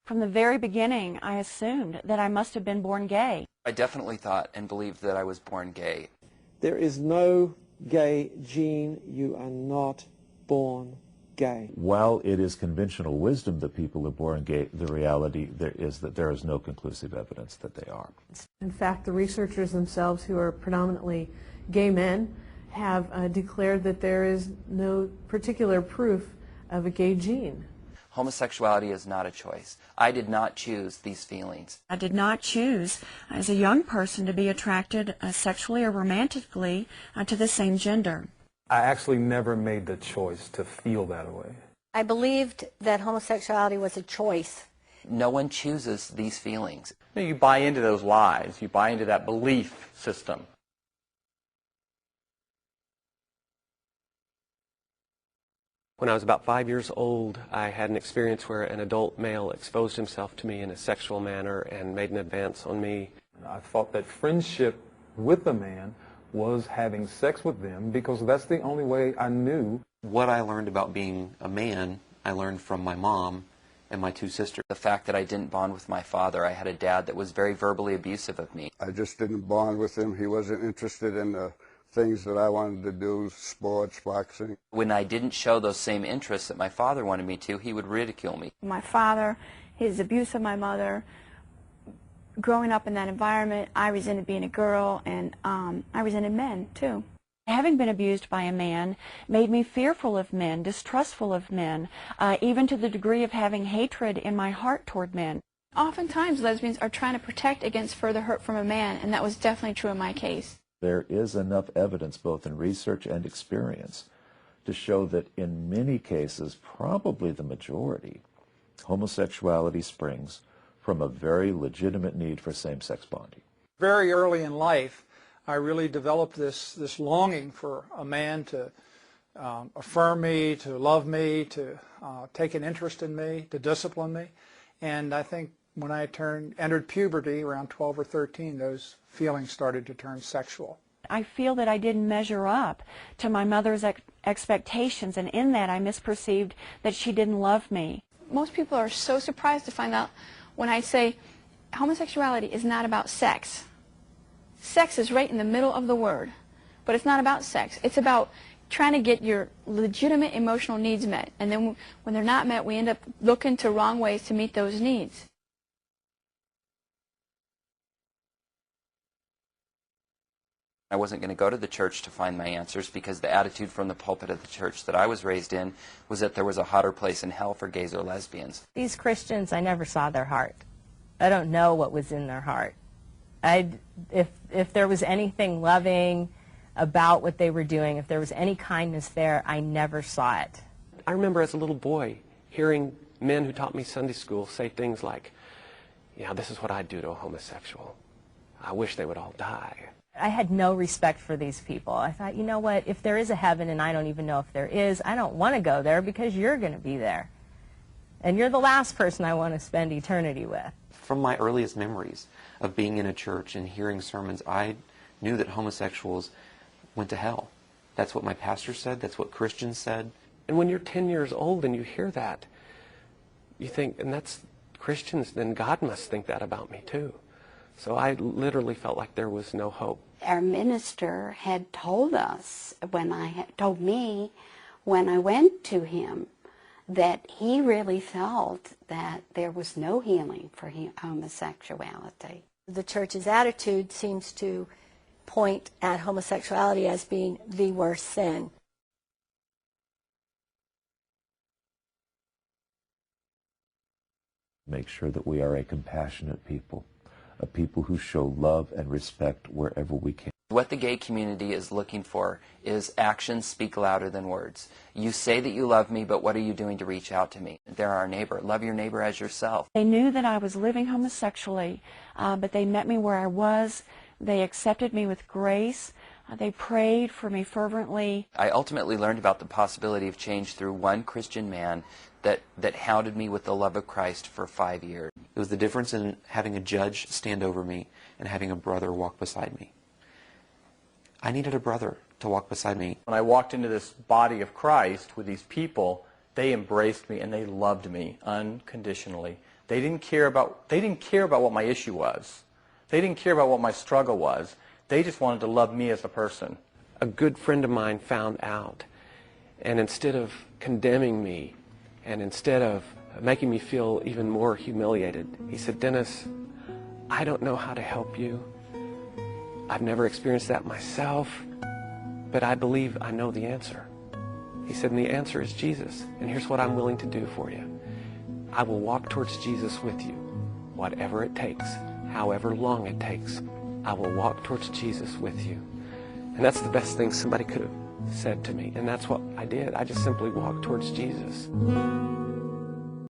From the very beginning, I assumed that I must have been born gay. I definitely thought and believed that I was born gay. There is no gay gene. You are not born gay. While it is conventional wisdom that people are born gay, the reality is that there is no conclusive evidence that they are. In fact, the researchers themselves, who are predominantly gay men, have declared that there is no particular proof of a gay gene. Homosexuality is not a choice. I did not choose these feelings. I did not choose, as a young person, to be attracted sexually or romantically to the same gender. I actually never made the choice to feel that way. I believed that homosexuality was a choice. No one chooses these feelings. You buy into those lies. You buy into that belief system. When I was about 5 years old, I had an experience where an adult male exposed himself to me in a sexual manner and made an advance on me. I thought that friendship with a man was having sex with them because that's the only way I knew. What I learned about being a man, I learned from my mom and my two sisters. The fact that I didn't bond with my father, I had a dad that was very verbally abusive of me. I just didn't bond with him. He wasn't interested in the things that I wanted to do, sports, boxing. When I didn't show those same interests that my father wanted me to, he would ridicule me. My father, his abuse of my mother, growing up in that environment, I resented being a girl, and I resented men, too. Having been abused by a man made me fearful of men, distrustful of men, even to the degree of having hatred in my heart toward men. Oftentimes, lesbians are trying to protect against further hurt from a man, and that was definitely true in my case. There is enough evidence, both in research and experience, to show that in many cases, probably the majority, homosexuality springs from a very legitimate need for same-sex bonding. Very early in life, I really developed this longing for a man to affirm me, to love me, to take an interest in me, to discipline me. And I think when I entered puberty around 12 or 13, those feelings started to turn sexual. I feel that I didn't measure up to my mother's expectations, and in that I misperceived that she didn't love me. Most people are so surprised to find out when I say homosexuality is not about sex. Sex is right in the middle of the word, but it's not about sex. It's about trying to get your legitimate emotional needs met, and then when they're not met, we end up looking to wrong ways to meet those needs. I wasn't going to go to the church to find my answers because the attitude from the pulpit of the church that I was raised in was that there was a hotter place in hell for gays or lesbians. These Christians, I never saw their heart. I don't know what was in their heart. If there was anything loving about what they were doing, if there was any kindness there, I never saw it. I remember as a little boy hearing men who taught me Sunday school say things like, "Yeah, this is what I'd do to a homosexual. I wish they would all die." I had no respect for these people. I thought, you know what, if there is a heaven and I don't even know if there is, I don't want to go there because you're going to be there. And you're the last person I want to spend eternity with. From my earliest memories of being in a church and hearing sermons, I knew that homosexuals went to hell. That's what my pastor said. That's what Christians said. And when you're 10 years old and you hear that, you think, and that's Christians, then God must think that about me too. So I literally felt like there was no hope. Our minister had told us, told me when I went to him, that he really felt that there was no healing for homosexuality. The church's attitude seems to point at homosexuality as being the worst sin. Make sure that we are a compassionate people, a people who show love and respect wherever we can. What the gay community is looking for is actions speak louder than words. You say that you love me, but what are you doing to reach out to me? They're our neighbor. Love your neighbor as yourself. They knew that I was living homosexually, but they met me where I was. They accepted me with grace. They prayed for me fervently. I ultimately learned about the possibility of change through one Christian man that hounded me with the love of Christ for 5 years. It was the difference in having a judge stand over me and having a brother walk beside me. I needed a brother to walk beside me. When I walked into this body of Christ with these people, they embraced me and they loved me unconditionally. They didn't care about what my issue was. They didn't care about what my struggle was. They just wanted to love me as a person. A good friend of mine found out, and instead of condemning me, and instead of making me feel even more humiliated, he said, "Dennis, I don't know how to help you. I've never experienced that myself, but I believe I know the answer." He said, and the answer is Jesus. And here's what I'm willing to do for you. I will walk towards Jesus with you, whatever it takes, however long it takes. I will walk towards Jesus with you. And that's the best thing somebody could have said to me. And that's what I did. I just simply walked towards Jesus.